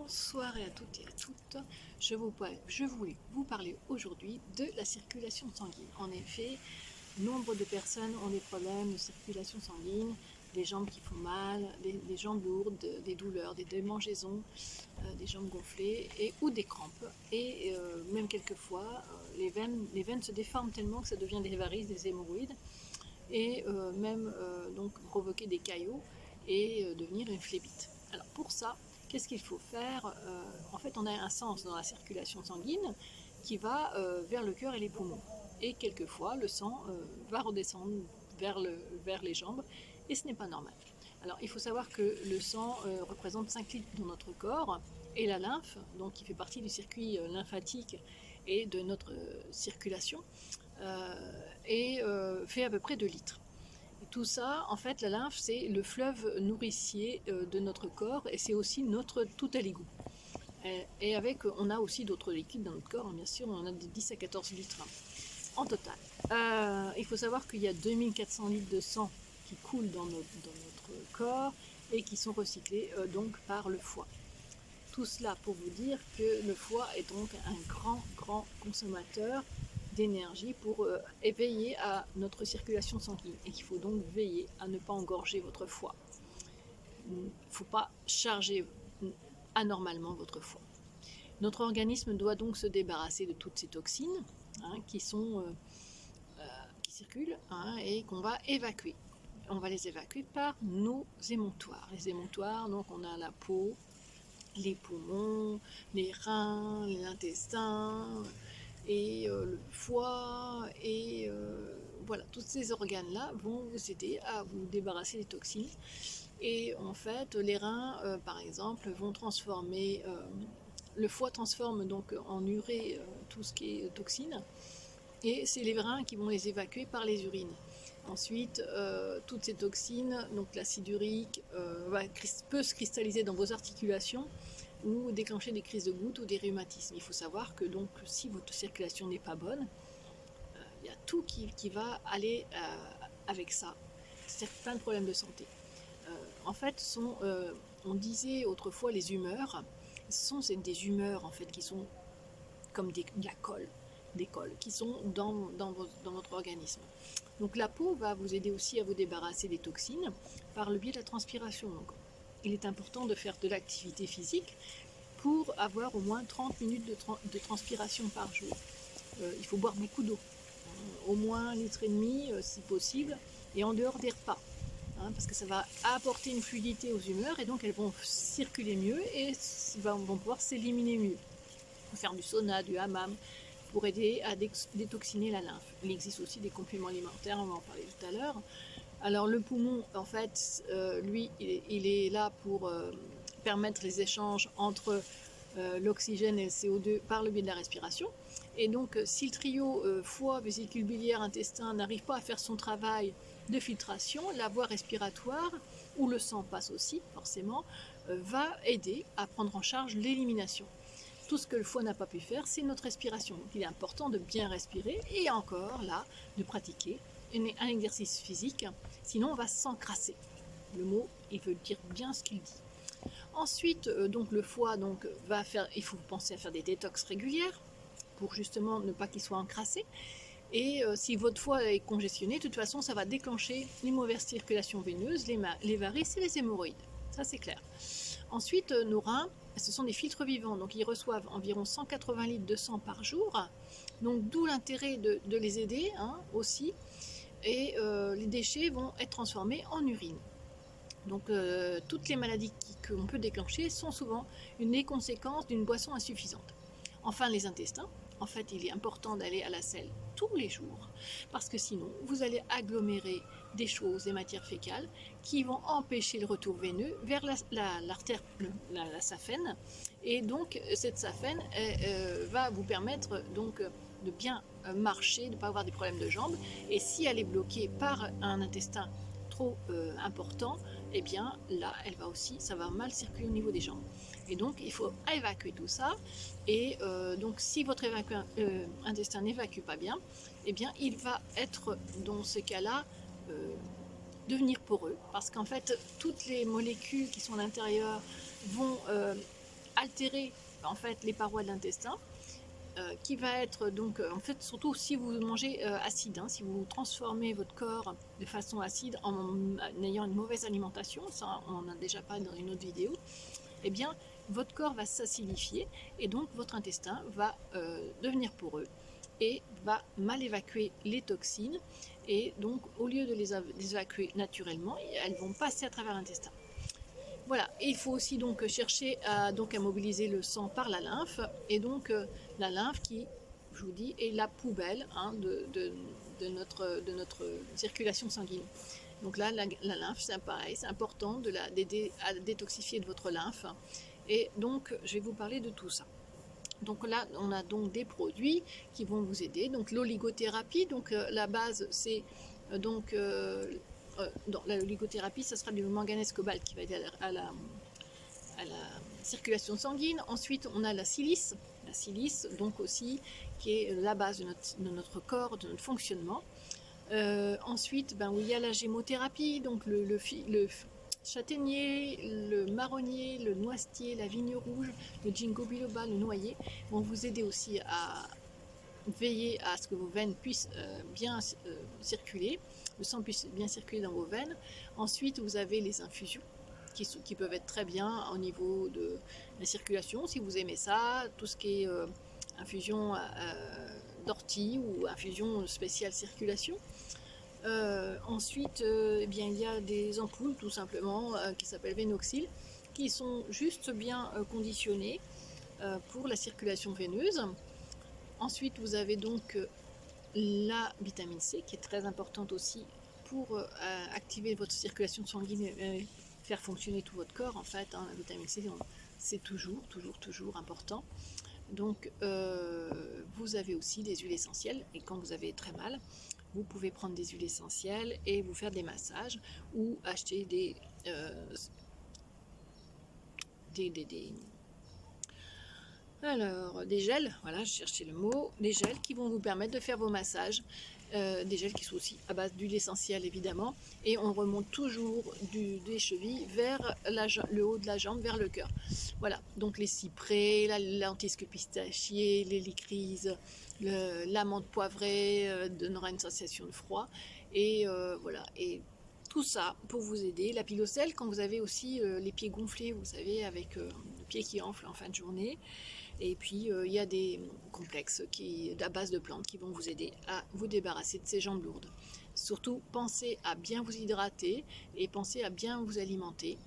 Bonsoir à toutes et à toutes. Je voulais vous parler aujourd'hui de la circulation sanguine. En effet, nombre de personnes ont des problèmes de circulation sanguine, des jambes qui font mal, des jambes lourdes, des douleurs, des démangeaisons, des jambes gonflées ou des crampes. Et même quelquefois, les veines se déforment tellement que ça devient des varices, des hémorroïdes, et même donc provoquer des caillots et devenir une phlébite. Alors pour ça, qu'est-ce qu'il faut faire? En fait, on a un sens dans la circulation sanguine qui va vers le cœur et les poumons. Et quelquefois, le sang va redescendre vers les jambes, et ce n'est pas normal. Alors, il faut savoir que le sang représente 5 litres dans notre corps, et la lymphe, donc qui fait partie du circuit lymphatique et de notre circulation, fait à peu près 2 litres. Et tout ça, en fait, la lymphe, c'est le fleuve nourricier de notre corps, et c'est aussi notre tout à l'égout. Et on a aussi d'autres liquides dans notre corps, bien sûr, on a de 10 à 14 litres en total. Il faut savoir qu'il y a 2400 litres de sang qui coulent dans notre corps et qui sont recyclés donc par le foie. Tout cela pour vous dire que le foie est donc un grand consommateur d'énergie pour éveiller à notre circulation sanguine, et qu'il faut donc veiller à ne pas engorger votre foie. Il ne faut pas charger anormalement votre foie. Notre organisme doit donc se débarrasser de toutes ces toxines qui circulent et qu'on va évacuer. On va les évacuer par nos émonctoires. Les émonctoires, donc on a la peau, les poumons, les reins, l'intestin, et le foie, et voilà, tous ces organes-là vont vous aider à vous débarrasser des toxines. Et en fait, les reins, par exemple, vont transformer, le foie transforme donc en urée tout ce qui est toxine, et c'est les reins qui vont les évacuer par les urines. Ensuite, toutes ces toxines, donc l'acide urique, peut se cristalliser dans vos articulations ou déclencher des crises de gouttes ou des rhumatismes. Il faut savoir que donc, si votre circulation n'est pas bonne, il y a tout qui va aller avec ça. C'est plein de problèmes de santé. En fait, on disait autrefois les humeurs. Ce sont des humeurs en fait qui sont comme de la colle, des colles qui sont dans votre organisme. Donc la peau va vous aider aussi à vous débarrasser des toxines par le biais de la transpiration. Donc, il est important de faire de l'activité physique pour avoir au moins 30 minutes de transpiration par jour. Il faut boire beaucoup d'eau, au moins 1,5 litre si possible, et en dehors des repas, parce que ça va apporter une fluidité aux humeurs, et donc elles vont circuler mieux et vont pouvoir s'éliminer mieux. Il faut faire du sauna, du hammam, pour aider à détoxiner la lymphe. Il existe aussi des compléments alimentaires, on va en parler tout à l'heure. Alors le poumon, en fait, lui, il est là pour permettre les échanges entre l'oxygène et le CO2 par le biais de la respiration. Et donc, si le trio foie, vésicule biliaire, intestin n'arrive pas à faire son travail de filtration, la voie respiratoire, où le sang passe aussi, forcément, va aider à prendre en charge l'élimination. Tout ce que le foie n'a pas pu faire, c'est notre respiration. Donc il est important de bien respirer, et encore là, de pratiquer un exercice physique, sinon on va s'encrasser. Le mot, il veut dire bien ce qu'il dit. Ensuite, donc le foie il faut penser à faire des détox régulières pour justement ne pas qu'il soit encrassé. Et si votre foie est congestionné, de toute façon, ça va déclencher les mauvaises circulations veineuses, les varices et les hémorroïdes. Ça, c'est clair. Ensuite, nos reins, ce sont des filtres vivants, donc ils reçoivent environ 180 litres de sang par jour, donc d'où l'intérêt de les aider aussi, et les déchets vont être transformés en urine. Donc toutes les maladies qu'on peut déclencher sont souvent les conséquences d'une boisson insuffisante. Enfin, les intestins. En fait, il est important d'aller à la selle tous les jours, parce que sinon, vous allez agglomérer des choses, des matières fécales, qui vont empêcher le retour veineux vers l'artère, la saphène, et donc cette saphène va vous permettre donc de bien marcher, de ne pas avoir des problèmes de jambes, et si elle est bloquée par un intestin trop important, et bien là, ça va mal circuler au niveau des jambes. Et donc, il faut évacuer tout ça. Et donc, si votre intestin n'évacue pas bien, eh bien, il va être, dans ce cas-là, devenir poreux. Parce qu'en fait, toutes les molécules qui sont à l'intérieur vont altérer en fait les parois de l'intestin, qui va être donc en fait surtout si vous mangez acide, hein, si vous transformez votre corps de façon acide en ayant une mauvaise alimentation, ça on en a déjà parlé dans une autre vidéo, eh bien votre corps va s'acidifier et donc votre intestin va devenir poreux et va mal évacuer les toxines, et donc au lieu de les évacuer naturellement, elles vont passer à travers l'intestin. Voilà, et il faut aussi donc chercher à mobiliser le sang par la lymphe, et donc la lymphe qui, je vous dis, est la poubelle, hein, de notre circulation sanguine. Donc là, la lymphe, c'est pareil, c'est important d'aider à détoxifier de votre lymphe, et donc je vais vous parler de tout ça. Donc là, on a donc des produits qui vont vous aider. Donc l'oligothérapie, donc la base, c'est dans l'oligothérapie, ça sera du manganèse cobalt qui va aider à la circulation sanguine. Ensuite, on a la silice, donc aussi, qui est la base de notre corps, de notre fonctionnement. Ensuite, il y a la gémothérapie, donc le châtaignier, le marronnier, le noisetier, la vigne rouge, le ginkgo biloba, le noyer vont vous aider aussi à veiller à ce que vos veines puissent bien circuler, le sang puisse bien circuler dans vos veines. Ensuite, vous avez les infusions qui peuvent être très bien au niveau de la circulation, si vous aimez ça, tout ce qui est infusion d'ortie ou infusion spéciale circulation. Ensuite, il y a des ampoules tout simplement qui s'appellent Vénoxyl, qui sont juste bien conditionnées pour la circulation veineuse. Ensuite, vous avez donc la vitamine C qui est très importante aussi pour activer votre circulation sanguine et faire fonctionner tout votre corps en fait, hein. La vitamine C, c'est toujours important. Donc vous avez aussi des huiles essentielles, et quand vous avez très mal, vous pouvez prendre des huiles essentielles et vous faire des massages ou acheter des gels, voilà, je cherchais le mot, des gels qui vont vous permettre de faire vos massages, des gels qui sont aussi à base d'huile essentielle évidemment, et on remonte toujours des chevilles vers le haut de la jambe, vers le cœur. Voilà, donc les cyprès, la lentisque pistachier, l'hélicryse, l'amande poivrée donnera une sensation de froid, et voilà, et tout ça pour vous aider. La pilocelle, quand vous avez aussi les pieds gonflés, vous savez, avec le pied qui enfle en fin de journée. Et puis il y a des complexes à base de plantes qui vont vous aider à vous débarrasser de ces jambes lourdes. Surtout, pensez à bien vous hydrater et pensez à bien vous alimenter,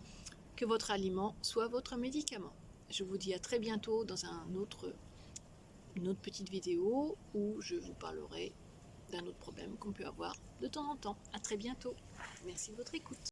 que votre aliment soit votre médicament. Je vous dis à très bientôt dans une autre petite vidéo où je vous parlerai d'un autre problème qu'on peut avoir de temps en temps. À très bientôt. Merci de votre écoute.